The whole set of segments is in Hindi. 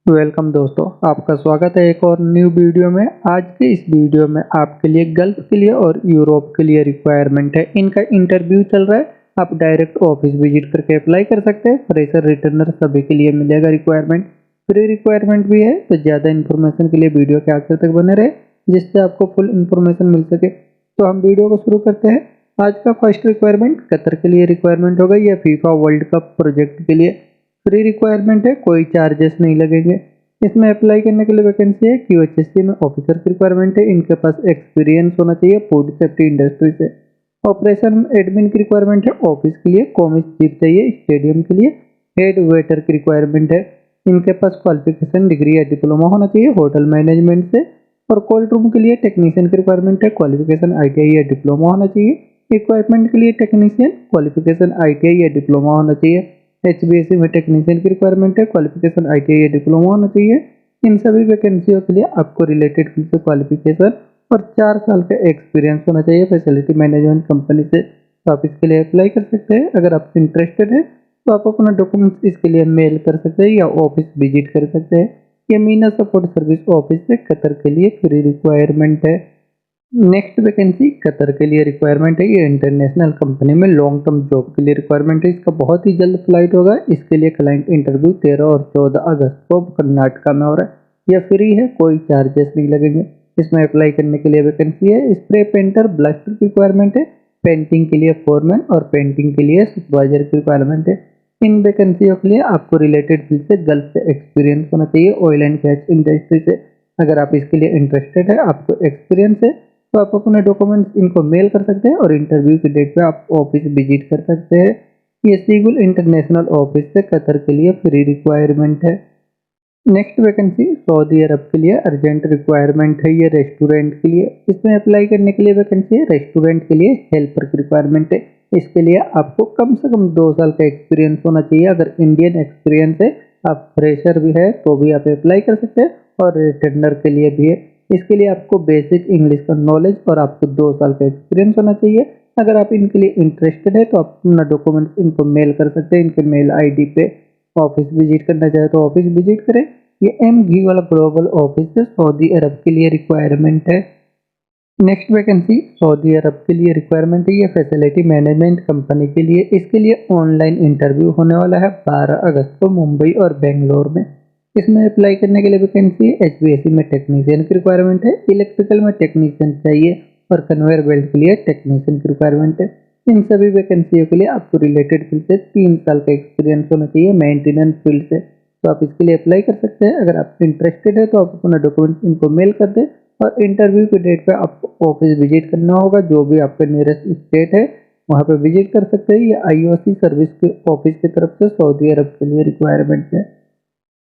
वेलकम दोस्तों, आपका स्वागत है एक और न्यू वीडियो में। आज के इस वीडियो में आपके लिए गल्फ के लिए और यूरोप के लिए रिक्वायरमेंट है। इनका इंटरव्यू चल रहा है। आप डायरेक्ट ऑफिस विजिट करके अप्लाई कर सकते हैं। फ्रेशर रिटर्नर सभी के लिए मिलेगा रिक्वायरमेंट। फ्री रिक्वायरमेंट भी है, तो ज़्यादा इन्फॉर्मेशन के लिए वीडियो के आखिर तक बने रहे, जिससे आपको फुल इन्फॉर्मेशन मिल सके। तो हम वीडियो को शुरू करते हैं। आज का फर्स्ट रिक्वायरमेंट कतर के लिए रिक्वायरमेंट होगा, या फीफा वर्ल्ड कप प्रोजेक्ट के लिए फ्री रिक्वायरमेंट है, कोई चार्जेस नहीं लगेंगे। इसमें अप्लाई करने के लिए वैकेंसी है QHSC में ऑफिसर की रिक्वायरमेंट है। इनके पास एक्सपीरियंस होना चाहिए फूड सेफ्टी इंडस्ट्री से। ऑपरेशन एडमिन की रिक्वायरमेंट है ऑफिस के लिए। कॉमिस चीफ चाहिए स्टेडियम के लिए। हेड वेटर की रिक्वायरमेंट है। इनके पास क्वालिफिकेशन डिग्री या डिप्लोमा होना चाहिए होटल मैनेजमेंट से। और कोल्ड रूम के लिए टेक्नीशियन की रिक्वायरमेंट है, क्वालिफिकेशन ITI या डिप्लोमा होना चाहिए। इक्विपमेंट के लिए टेक्नीशियन, क्वालिफिकेशन ITI या डिप्लोमा होना चाहिए। HVAC में टेक्नीशियन की रिक्वायरमेंट है, क्वालिफिकेशन ITI या डिप्लोमा होना चाहिए। इन सभी वैकेंसियों के लिए आपको रिलेटेड फील्ड से क्वालिफिकेशन और 4 साल का एक्सपीरियंस होना चाहिए फैसिलिटी मैनेजमेंट कंपनी से। तो आप इसके लिए अप्लाई कर सकते हैं। अगर आप इंटरेस्टेड है तो आप अपना डॉक्यूमेंट्स इसके लिए मेल कर सकते हैं या ऑफिस विजिट कर सकते हैं। ये मीना सपोर्ट सर्विस ऑफिस से कतर के लिए फ्री रिक्वायरमेंट है। नेक्स्ट वैकेंसी कतर के लिए रिक्वायरमेंट है। ये इंटरनेशनल कंपनी में लॉन्ग टर्म जॉब के लिए रिक्वायरमेंट है। इसका बहुत ही जल्द फ्लाइट होगा। इसके लिए क्लाइंट इंटरव्यू 13 और 14 अगस्त को कर्नाटका में हो रहा है। यह फ्री है, कोई चार्जेस नहीं लगेंगे। इसमें अप्लाई करने के लिए वैकेंसी है स्प्रे पेंटर ब्लास्टर की रिक्वायरमेंट है। पेंटिंग के लिए फोरमैन और पेंटिंग के लिए सुपरवाइजर की रिक्वायरमेंट है। इन वैकेंसियों के लिए आपको रिलेटेड फील्ड से गल्फ से एक्सपीरियंस होना चाहिए ऑयल एंड गैस इंडस्ट्री से। अगर आप इसके लिए इंटरेस्टेड है, आपको एक्सपीरियंस है, तो आप अपने डॉक्यूमेंट्स इनको मेल कर सकते हैं और इंटरव्यू की डेट पे आप ऑफिस विजिट कर सकते हैं। ये सीगुल इंटरनेशनल ऑफिस से कतर के लिए फ्री रिक्वायरमेंट है। नेक्स्ट वैकेंसी सऊदी अरब के लिए अर्जेंट रिक्वायरमेंट है। ये रेस्टोरेंट के लिए। इसमें अप्लाई करने के लिए वैकेंसी है रेस्टोरेंट के लिए हेल्पर की रिक्वायरमेंट है। इसके लिए आपको कम से कम 2 साल का एक्सपीरियंस होना चाहिए। अगर इंडियन एक्सपीरियंस है, आप फ्रेशर भी है तो भी आप अप्लाई कर सकते हैं, और रिटर्नर के लिए भी है। इसके लिए आपको बेसिक इंग्लिश का नॉलेज और आपको 2 साल का एक्सपीरियंस होना चाहिए। अगर आप इनके लिए इंटरेस्टेड है तो आप अपना डॉक्यूमेंट्स इनको मेल कर सकते हैं। इनके मेल ID पे ऑफिस विजिट करना चाहे तो ऑफिस विजिट करें। ये MG वाला ग्लोबल ऑफिस है, सऊदी अरब के लिए रिक्वायरमेंट है। नेक्स्ट वैकेंसी सऊदी अरब के लिए रिक्वायरमेंट है। ये फैसिलिटी मैनेजमेंट कंपनी के लिए। इसके लिए ऑनलाइन इंटरव्यू होने वाला है 12 अगस्त को मुंबई और बेंगलोर में। इसमें अप्लाई करने के लिए वैकेंसी HVAC में टेक्नीशियन की रिक्वायरमेंट है। इलेक्ट्रिकल में टेक्नीशियन चाहिए और कन्वेयर बेल्ट के लिए टेक्नीशियन की रिक्वायरमेंट है। इन सभी वैकेंसियों के लिए आपको रिलेटेड फील्ड से 3 साल का एक्सपीरियंस होना चाहिए मेंटेनेंस फील्ड से। तो आप इसके लिए अप्लाई कर सकते हैं। अगर आप इंटरेस्टेड है तो आप अपना डॉक्यूमेंट्स इनको मेल कर दें, और इंटरव्यू की डेट पे आपको ऑफिस विजिट करना होगा। जो भी आपका नियरेस्ट स्टेट है वहाँ पे विजिट कर सकते हैं। ये IOC सर्विस के ऑफिस की तरफ से सऊदी अरब के लिए रिक्वायरमेंट है।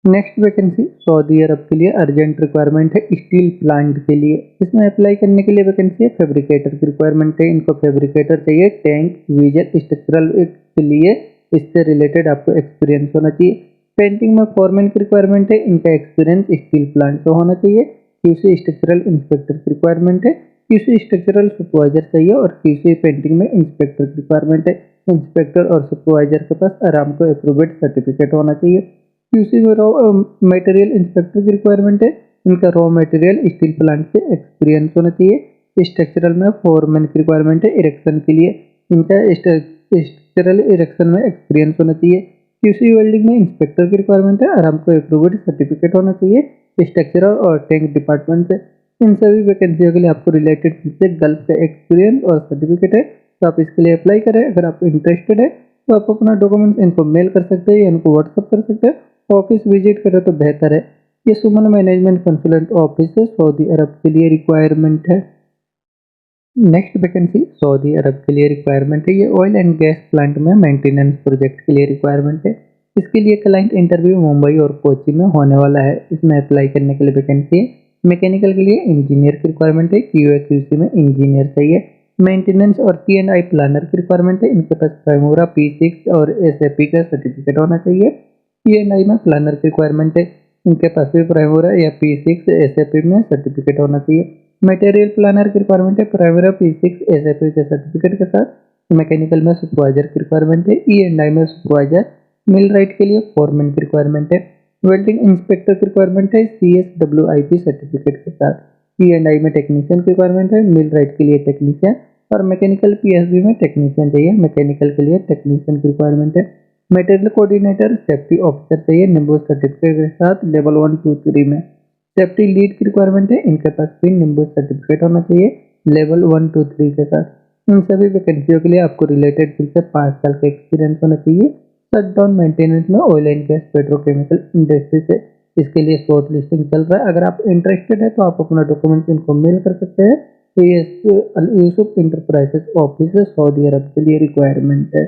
नेक्स्ट वैकेंसी सऊदी अरब के लिए अर्जेंट रिक्वायरमेंट है स्टील प्लांट के लिए। इसमें अप्लाई करने के लिए वैकेंसी है फैब्रिकेटर की रिक्वायरमेंट है। इनको फैब्रिकेटर चाहिए टैंक विजन स्ट्रक्चरल के लिए। इससे रिलेटेड आपको एक्सपीरियंस होना चाहिए। पेंटिंग में फॉरमैन की रिक्वायरमेंट है। इनका एक्सपीरियंस स्टील प्लांट से होना चाहिए। QC स्ट्रक्चरल इंस्पेक्टर की रिक्वायरमेंट है। QC स्ट्रक्चरल सुपरवाइजर चाहिए, और QC पेंटिंग में इंस्पेक्टर की रिक्वायरमेंट है। इंस्पेक्टर और सुपरवाइजर के पास आरामको अप्रूव्ड सर्टिफिकेट होना चाहिए। QC में रॉ मटेरियल इंस्पेक्टर की रिक्वायरमेंट है। इनका रॉ मटेरियल स्टील प्लांट से एक्सपीरियंस होना चाहिए। स्ट्रक्चरल में फोरमैन की रिक्वायरमेंट है इरेक्शन के लिए। इनका स्ट्रक्चरल इरेक्शन में एक्सपीरियंस होना चाहिए। QC वेल्डिंग में इंस्पेक्टर की रिक्वायरमेंट है। आरामको अप्रूव्ड सर्टिफिकेट होना चाहिए स्ट्रक्चरल और टैंक डिपार्टमेंट से। इन सभी वैकेंसियों के लिए आपको रिलेटेड से गल्फ का एक्सपीरियंस और सर्टिफिकेट है, तो आप इसके लिए अप्लाई करें। अगर आप इंटरेस्टेड है तो आप अपना डॉक्यूमेंट्स इनको मेल कर सकते हैं या इनको व्हाट्सअप कर सकते हैं। ऑफिस विजिट करें तो बेहतर है। ये सुमन मैनेजमेंट कंसल्टेंट ऑफिस है, सऊदी अरब के लिए रिक्वायरमेंट है। नेक्स्ट वैकेंसी सऊदी अरब के लिए रिक्वायरमेंट है। ये ऑयल एंड गैस प्लांट में मेंटेनेंस प्रोजेक्ट के लिए रिक्वायरमेंट है। इसके लिए क्लाइंट इंटरव्यू मुंबई और कोची में होने वाला है। इसमें अप्लाई करने के लिए वैकेंसी है मैकेनिकल के लिए इंजीनियर की रिक्वायरमेंट है। QA/QC में इंजीनियर चाहिए। मेंटेनेंस और P&I प्लानर की रिक्वायरमेंट है। इनके पास प्राइमोरा P6 और SAP का सर्टिफिकेट होना चाहिए। P&I में प्लानर की रिक्वायरमेंट है। इनके पास भी प्राइमोरा या P6 SAP में सर्टिफिकेट होना चाहिए। मटेरियल प्लानर की रिक्वायरमेंट है। प्राइमरी P6 SAP के सर्टिफिकेट के साथ। मैकेनिकल में सुपरवाइजर की रिक्वायरमेंट है। E&I में सुपरवाइजर। मिल राइट के लिए फोरमैन की रिक्वायरमेंट है। वेल्डिंग इंस्पेक्टर की रिक्वायरमेंट है CSWIP सर्टिफिकेट के साथ। E&I में टेक्नीशियन की रिक्वायरमेंट है, मिल राइट के लिए टेक्नीशियन और मैकेनिकल PSB में टेक्नीशियन चाहिए, मैकेनिकल के लिए टेक्नीशियन की रिक्वायरमेंट है। मटेरियल कोऑर्डिनेटर सेफ्टी ऑफिसर चाहिए निम्बुस सर्टिफिकेट के साथ लेवल 1 2 3 में। सेफ्टी लीड की रिक्वायरमेंट है, इनके पास भी निम्बुस सर्टिफिकेट होना चाहिए लेवल 1 2 3 के साथ। इन सभी वैकेंसियों के लिए आपको रिलेटेड फील्ड से 5 साल का एक्सपीरियंस होना चाहिए। शटडाउन मेंटेनेंस में oil and gas petrochemical industry से इसके लिए शॉर्ट लिस्टिंग चल रहा है। अगर आप इंटरेस्टेड है तो आप अपना डॉक्यूमेंट्स इनको मेल कर सकते हैं। ये अल यूसुफ इंटरप्राइजेस ऑफिस है, सऊदी अरब के लिए रिक्वायरमेंट है।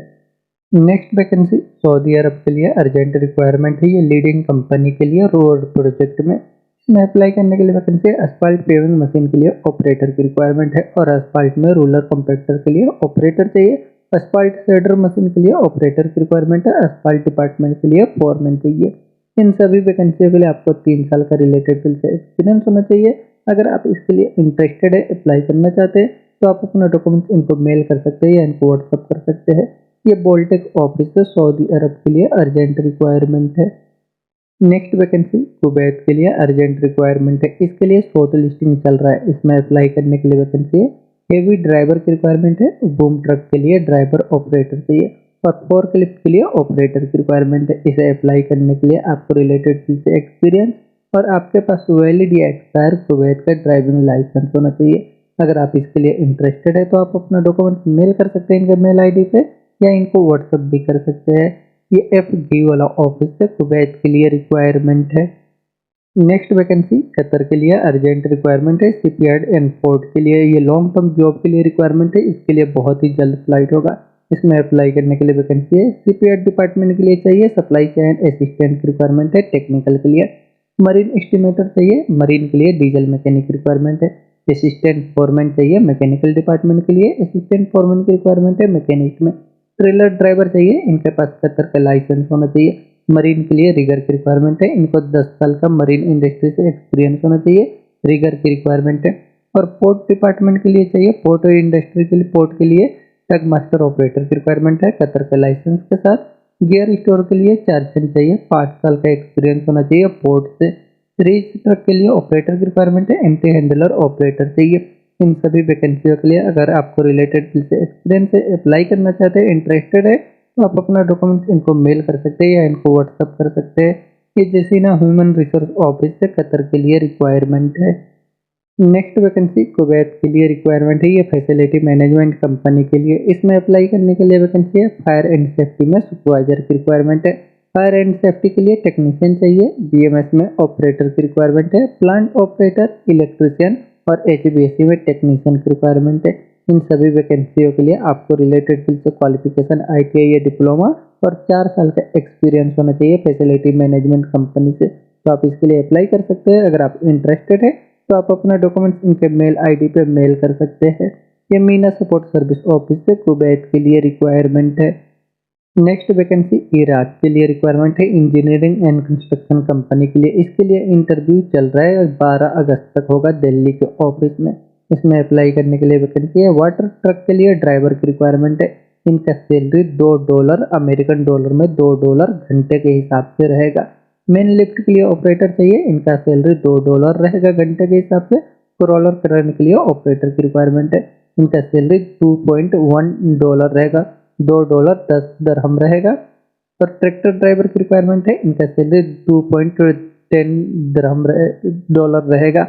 नेक्स्ट वैकेंसी सऊदी अरब के लिए अर्जेंट रिक्वायरमेंट है, ये लीडिंग कंपनी के लिए रोड प्रोजेक्ट में। इसमें अप्लाई करने के लिए वैकेंसी असफाल्ट पेविंग मशीन के लिए ऑपरेटर की रिक्वायरमेंट है और असफाल्ट में रूलर कंपैक्टर के लिए ऑपरेटर चाहिए। असफाल्ट शेडर मशीन के लिए ऑपरेटर की रिक्वायरमेंट है, असफाल्ट डिपार्टमेंट के लिए फोरमैन चाहिए। इन सभी वैकेंसियों के लिए आपको 3 साल का रिलेटेड फील्ड से एक्सपीरियंस होना चाहिए। अगर आप इसके लिए इंटरेस्टेड है, अप्लाई करना चाहते हैं तो आप अपना डॉक्यूमेंट्स इनको मेल कर सकते हैं या इनको व्हाट्सअप कर सकते हैं। ये बोल्टेक ऑफिस है, सऊदी अरब के लिए अर्जेंट रिक्वायरमेंट है। नेक्स्ट वैकेंसी कुवैत के लिए अर्जेंट रिक्वायरमेंट है, इसके लिए शॉर्ट लिस्टिंग चल रहा है। इसमें अप्लाई करने के लिए वैकेंसी है, हेवी ड्राइवर की रिक्वायरमेंट है, बूम ट्रक के लिए ड्राइवर ऑपरेटर चाहिए और फोर्कलिफ्ट के लिए ऑपरेटर की रिक्वायरमेंट है। इसे अप्लाई करने के लिए आपको रिलेटेड फील्ड से एक्सपीरियंस और आपके पास वैलिड या एक्सपायर कुवैत का ड्राइविंग लाइसेंस होना चाहिए। अगर आप इसके लिए इंटरेस्टेड है तो आप अपना डॉक्यूमेंट मेल कर सकते हैं इनके मेल आईडी पे या इनको व्हाट्सअप भी कर सकते हैं। ये FG वाला ऑफिस है, कुवैत के लिए रिक्वायरमेंट है। नेक्स्ट वैकेंसी कतर के लिए अर्जेंट रिक्वायरमेंट है, शिपयार्ड एंड पोर्ट के लिए ये लॉन्ग टर्म जॉब के लिए रिक्वायरमेंट है। इसके लिए बहुत ही जल्द फ्लाइट होगा। इसमें अप्लाई करने के लिए वैकेंसी है, शिपयार्ड डिपार्टमेंट के लिए चाहिए, सप्लाई चेन असिस्टेंट की रिक्वायरमेंट है, टेक्निकल के लिए मरीन एस्टिमेटर चाहिए, मरीन के लिए डीजल मैकेनिक रिक्वायरमेंट है, असिस्टेंट फोरमैन चाहिए, मैकेनिकल डिपार्टमेंट के लिए असिस्टेंट फोरमैन की रिक्वायरमेंट है, मैकेनिक में ट्रेलर ड्राइवर चाहिए, इनके पास कतर का लाइसेंस होना चाहिए। मरीन के लिए रिगर की रिक्वायरमेंट है, इनको 10 साल का मरीन इंडस्ट्री से एक्सपीरियंस होना चाहिए, रिगर की रिक्वायरमेंट है। और पोर्ट डिपार्टमेंट के लिए चाहिए, पोर्ट इंडस्ट्री के लिए पोर्ट के लिए टग मास्टर ऑपरेटर की रिक्वायरमेंट है कतर का लाइसेंस के साथ। गियर स्टोर के लिए चार्जन चाहिए, 5 साल का एक्सपीरियंस होना चाहिए पोर्ट से। रीच ट्रक के लिए ऑपरेटर की रिक्वायरमेंट है, एम्प्टी हैंडलर ऑपरेटर चाहिए। इन सभी वैकेंसियों के लिए अगर आपको रिलेटेड फील्ड से एक्सपीरियंस है, अप्लाई करना चाहते हैं, इंटरेस्टेड है तो आप अपना डॉक्यूमेंट्स इनको मेल कर सकते हैं या इनको व्हाट्सअप कर सकते हैं। ये जैसीना ह्यूमन रिसोर्स ऑफिस से कतर के लिए रिक्वायरमेंट है। नेक्स्ट वैकेंसी कुवैत के लिए रिक्वायरमेंट है, ये फैसिलिटी मैनेजमेंट कंपनी के लिए। इसमें अप्लाई करने के लिए वैकेंसी है, फायर एंड सेफ्टी में सुपरवाइजर की रिक्वायरमेंट है। फायर एंड सेफ्टी के लिए टेक्नीशियन चाहिए, BMS में ऑपरेटर की रिक्वायरमेंट है, प्लांट ऑपरेटर, इलेक्ट्रिशियन और HVAC में टेक्नीशियन की रिक्वायरमेंट है। इन सभी वैकेंसियों के लिए आपको रिलेटेड फील्ड से क्वालिफिकेशन ITI या डिप्लोमा और 4 साल का एक्सपीरियंस होना चाहिए फैसिलिटी मैनेजमेंट कंपनी से। तो आप इसके लिए अप्लाई कर सकते हैं। अगर आप इंटरेस्टेड है तो आप अपना डॉक्यूमेंट्स इनके मेल आईडी पे मेल कर सकते हैं। ये मीना सपोर्ट सर्विस ऑफिस से कुवैत के लिए रिक्वायरमेंट है। नेक्स्ट वैकेंसी इराक के लिए रिक्वायरमेंट है, इंजीनियरिंग एंड कंस्ट्रक्शन कंपनी के लिए। इसके लिए इंटरव्यू चल रहा है, 12 अगस्त तक होगा दिल्ली के ऑफिस में। इसमें अप्लाई करने के लिए वैकेंसी है, वाटर ट्रक के लिए ड्राइवर की रिक्वायरमेंट है। इनका सैलरी $2 अमेरिकन डॉलर में $2 घंटे के हिसाब से रहेगा। मेन लिफ्ट के लिए ऑपरेटर चाहिए, इनका सैलरी $2 रहेगा घंटे के हिसाब से। क्रॉलर करने के लिए ऑपरेटर की रिक्वायरमेंट है, इनका सैलरी $2.1 रहेगा, $2.10 रहेगा। और ट्रैक्टर ड्राइवर की रिक्वायरमेंट है, इनका सैलरी $2.10 रहेगा।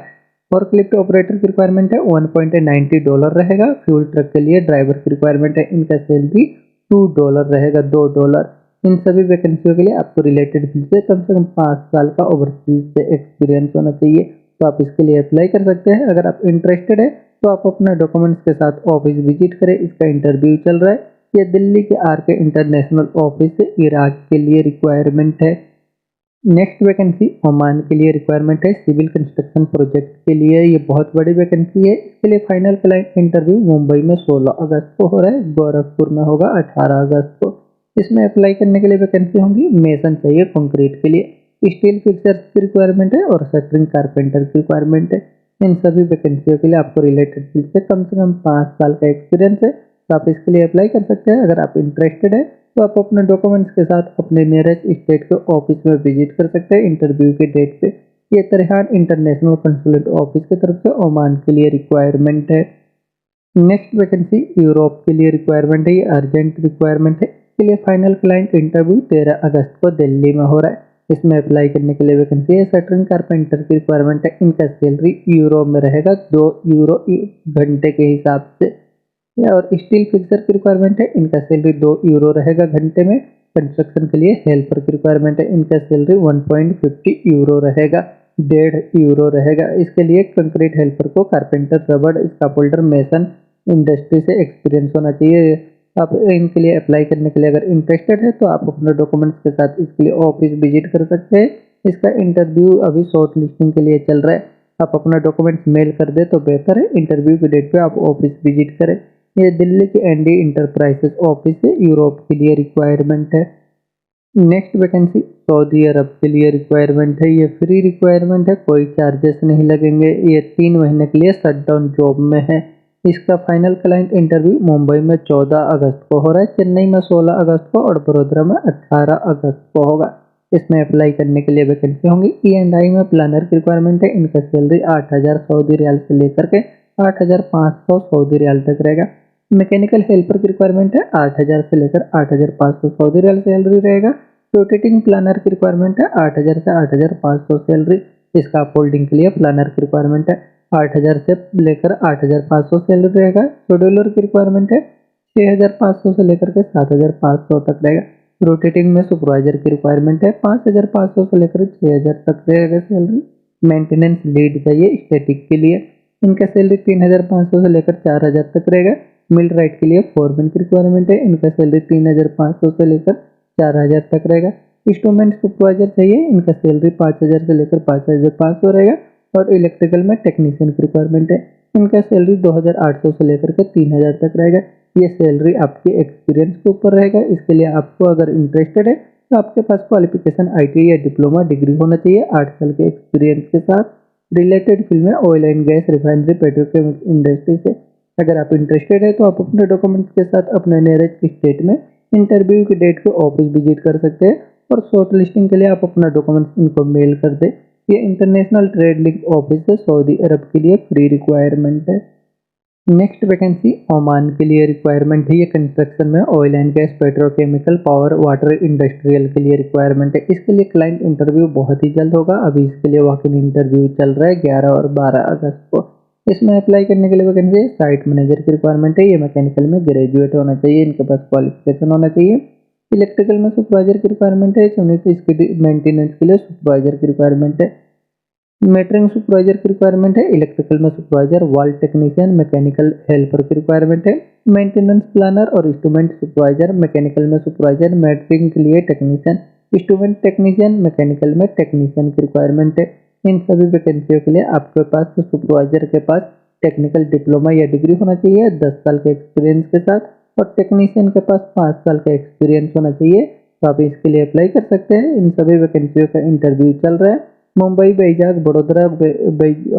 फोर्कलिफ्ट ऑपरेटर की रिक्वायरमेंट है, $1.90 रहेगा। फ्यूल ट्रक के लिए ड्राइवर की रिक्वायरमेंट है, इनका सैलरी $2 रहेगा, $2। इन सभी वैकेंसियों के लिए आपको रिलेटेड फील्ड से कम 5 साल का ओवरसीज से एक्सपीरियंस होना चाहिए। तो आप इसके लिए अप्लाई कर सकते हैं। अगर आप इंटरेस्टेड है तो आप अपना डॉक्यूमेंट्स के साथ ऑफिस विजिट करें। इसका इंटरव्यू चल रहा है, ये दिल्ली के RK इंटरनेशनल ऑफिस से इराक के लिए रिक्वायरमेंट है। नेक्स्ट वैकेंसी ओमान के लिए रिक्वायरमेंट है, सिविल कंस्ट्रक्शन प्रोजेक्ट के लिए। ये बहुत बड़ी वैकेंसी है। इसके लिए फाइनल क्लाइंट इंटरव्यू मुंबई में 16 अगस्त को हो रहा है, गोरखपुर में होगा 18 अगस्त को। इसमें अप्लाई करने के लिए वैकेंसी होंगी, मेसन चाहिए कंक्रीट के लिए, स्टील फिक्सर्स की रिक्वायरमेंट है और शटरिंग कारपेंटर की रिक्वायरमेंट है। इन सभी वैकेंसियों के लिए आपको रिलेटेड फील्ड से कम 5 साल का एक्सपीरियंस है। तो आप इसके लिए अप्लाई कर सकते हैं। अगर आप इंटरेस्टेड है तो आप अपने डॉक्यूमेंट्स के साथ अपने नियरेस्ट स्टेट के ऑफिस में विजिट कर सकते हैं इंटरव्यू के डेट पे। ये तरहान इंटरनेशनल कंसुलेट ऑफिस की तरफ से ओमान के लिए रिक्वायरमेंट है। नेक्स्ट वैकेंसी यूरोप के लिए रिक्वायरमेंट है, ये अर्जेंट रिक्वायरमेंट है। इसके लिए फाइनल क्लाइंट इंटरव्यू 13 अगस्त को दिल्ली में हो रहा है। इसमें अप्लाई करने के लिए वैकेंसी है शटरिंग कारपेंटर की रिक्वायरमेंट है। इनका सैलरी यूरो में रहेगा, 2 यूरो घंटे के हिसाब से। और स्टील फिक्सर की रिक्वायरमेंट है, इनका सैलरी 2 यूरो रहेगा घंटे में। कंस्ट्रक्शन के लिए हेल्पर की रिक्वायरमेंट है, इनका सैलरी 1.50 यूरो रहेगा, 1.5 यूरो रहेगा। इसके लिए कंक्रीट हेल्पर को कारपेंटर, रबड़, स्काफोल्डर, मेसन इंडस्ट्री से एक्सपीरियंस होना चाहिए। आप इनके लिए अप्लाई करने के लिए अगर इंटरेस्टेड है तो आप अपने डॉक्यूमेंट्स के साथ इसके लिए ऑफिस विजिट कर सकते हैं। इसका इंटरव्यू अभी शॉर्ट लिस्टिंग के लिए चल रहा है। आप अपना डॉक्यूमेंट्स मेल कर दे तो बेहतर है, इंटरव्यू की डेट पे आप ऑफिस विजिट करें। ये दिल्ली के एनडी इंटरप्राइजेस ऑफिस से यूरोप के लिए रिक्वायरमेंट है। नेक्स्ट वैकेंसी सऊदी अरब के लिए रिक्वायरमेंट है, ये फ्री रिक्वायरमेंट है, कोई चार्जेस नहीं लगेंगे। ये 3 महीने के लिए शटडाउन जॉब में है। इसका फाइनल क्लाइंट इंटरव्यू मुंबई में 14 अगस्त को हो रहा है, चेन्नई में 16 अगस्त को और बड़ोदरा में 18 अगस्त को होगा। इसमें अप्लाई करने के लिए वैकेंसी होंगी। E&I में प्लानर की रिक्वायरमेंट है, इनका सैलरी 8,000 सऊदी रियाल से लेकर के 8,500 सऊदी रियाल तक रहेगा। मैकेनिकल हेल्पर की रिक्वायरमेंट है, 8,000 से लेकर 8,500 सऊदी रियाल सैलरी रहेगा। रोटेटिंग प्लानर की रिक्वायरमेंट है, 8,000 से 8,500 सैलरी। इसका फोल्डिंग के लिए प्लानर की रिक्वायरमेंट है, 8,000 से लेकर 8,500 सैलरी रहेगा। शेड्यूलर की रिक्वायरमेंट है, 6,500 से लेकर के 7,500 तक रहेगा। रोटेटिंग में सुपरवाइजर की रिक्वायरमेंट है, 5,500 से लेकर 6,000 तक रहेगा सैलरी। मेंटेनेंस लीड चाहिए स्टैटिक के लिए, इनका सैलरी 3,500 से लेकर 4,000 तक रहेगा। मिल राइट के लिए फोरमैन की रिक्वायरमेंट है, इनका सैलरी 3,500 से लेकर 4,000 तक रहेगा। इंस्ट्रूमेंट सुपरवाइजर चाहिए, इनका सैलरी 5,000 से लेकर 5,500 रहेगा। और इलेक्ट्रिकल में टेक्नीशियन की रिक्वायरमेंट है, इनका सैलरी 2,800 से लेकर के 3,000 तक रहेगा। ये सैलरी आपके एक्सपीरियंस के ऊपर रहेगा। इसके लिए आपको अगर इंटरेस्टेड है तो आपके पास क्वालिफिकेशन ITI या डिप्लोमा डिग्री होना चाहिए 8 साल के एक्सपीरियंस के साथ। रिलेटेड फील्ड में oil and gas, refinery, petrochemical industry से। अगर आप इंटरेस्टेड है तो आप अपने डॉक्यूमेंट्स के साथ अपने नियरेस्ट स्टेट में इंटरव्यू की डेट को ऑफिस विजिट कर सकते हैं। और शॉर्ट लिस्टिंग के लिए आप अपना डॉक्यूमेंट्स इनको मेल कर दे। ये इंटरनेशनल ट्रेड लिंक ऑफिस है, सऊदी अरब के लिए फ्री रिक्वायरमेंट है। नेक्स्ट वैकेंसी ओमान के लिए रिक्वायरमेंट है, ये कंस्ट्रक्शन में oil and gas, petrochemical, power, water, industrial के लिए रिक्वायरमेंट है। इसके लिए क्लाइंट इंटरव्यू बहुत ही जल्द होगा। अभी इसके लिए वॉक इन इंटरव्यू चल रहा है 11 और 12 अगस्त को। इसमें अप्लाई करने के लिए वैकेंसी साइट मैनेजर की रिक्वायरमेंट है, ये मैकेनिकल में ग्रेजुएट होना चाहिए, इनके पास क्वालिफिकेशन होना चाहिए। इलेक्ट्रिकल में सुपरवाइजर की रिक्वायरमेंट है, इसकी मेंटेनेंस के लिए सुपरवाइजर की रिक्वायरमेंट है। मेटरिंग सुपरवाइजर की रिक्वायरमेंट है, इलेक्ट्रिकल में supervisor, wall technician, mechanical helper की रिक्वायरमेंट है। मेंटेनेंस प्लानर और इंस्ट्रूमेंट सुपरवाइजर, मैकेनिकल में सुपरवाइजर, मेटरिंग के लिए टेक्नीशियन, इंस्ट्रूमेंट टेक्नीशियन, मैकेनिकल में टेक्नीशियन की रिक्वायरमेंट है। इन सभी वैकेंसियों के लिए आपके पास सुपरवाइजर के पास टेक्निकल डिप्लोमा या डिग्री होना चाहिए 10 साल के एक्सपीरियंस के साथ, और टेक्नीशियन के पास 5 साल का एक्सपीरियंस होना चाहिए। तो आप इसके लिए अप्लाई कर सकते हैं। इन सभी वैकेंसियों का इंटरव्यू चल रहा है मुंबई, बैजाग, बड़ोदरा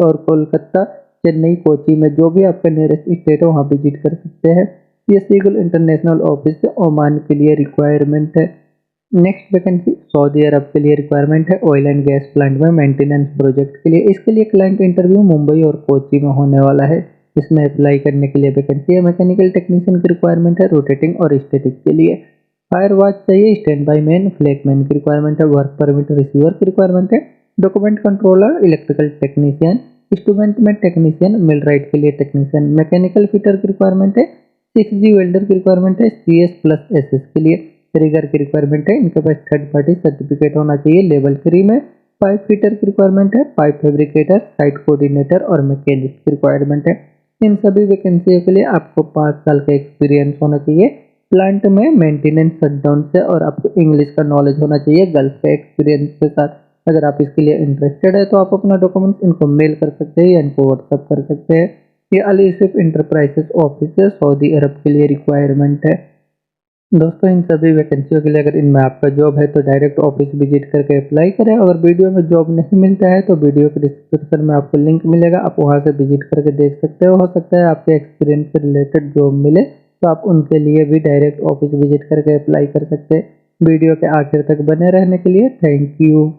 और कोलकाता, चेन्नई, कोची में। जो भी आपका नियरेस्ट स्टेट है वहाँ विजिट कर सकते हैं। ये सीगल इंटरनेशनल ऑफिस से ओमान के लिए रिक्वायरमेंट है। नेक्स्ट वैकेंसी सऊदी अरब के लिए रिक्वायरमेंट है, ऑयल एंड गैस प्लांट में मेंटेनेंस प्रोजेक्ट के लिए। इसके लिए क्लाइंट इंटरव्यू मुंबई और कोची में होने वाला है। इसमें अप्लाई करने के लिए वैकेंसी है, मैकेनिकल टेक्नीशियन की रिक्वायरमेंट है, रोटेटिंग और स्टैटिक के लिए। फायर वॉच चाहिए, stand by man, flag man की रिक्वायरमेंट है, वर्क परमिट रिसीवर की रिक्वायरमेंट है, document controller, electrical technician, instrument में टेक्नीशियन, मिल राइट के लिए टेक्नीशियन, मैकेनिकल फिटर की रिक्वायरमेंट है, 6G वेल्डर की रिक्वायरमेंट है, CS+SS के लिए। रिगर की रिक्वायरमेंट है, इनके पास थर्ड पार्टी सर्टिफिकेट होना चाहिए लेवल 3 में। पाइप फिटर की रिक्वायरमेंट है, पाइप फैब्रिकेटर, साइट कोऑर्डिनेटर और मैकेनिक की रिक्वायरमेंट है। इन सभी वैकेंसियों के लिए आपको 5 साल का एक्सपीरियंस होना चाहिए प्लांट में मेंटेनेंस शटडाउन से, और आपको इंग्लिश का नॉलेज होना चाहिए गल्फ के एक्सपीरियंस के साथ। अगर आप इसके लिए इंटरेस्टेड है तो आप अपना डॉक्यूमेंट्स इनको मेल कर सकते हैं या इनको व्हाट्सअप कर सकते हैं। ये अल यूसुफ इंटरप्राइजेस ऑफिस है, सऊदी अरब के लिए रिक्वायरमेंट है। दोस्तों इन सभी वैकेंसियों के लिए अगर इनमें आपका जॉब है तो डायरेक्ट ऑफिस विजिट करके अप्लाई करें। अगर वीडियो में जॉब नहीं मिलता है तो वीडियो के डिस्क्रिप्शन में आपको लिंक मिलेगा, आप वहां से विजिट करके देख सकते हो सकता है आपके एक्सपीरियंस से रिलेटेड जॉब मिले। तो आप उनके लिए भी डायरेक्ट ऑफिस विजिट करके अप्लाई कर सकते हैं। वीडियो के आखिर तक बने रहने के लिए थैंक यू।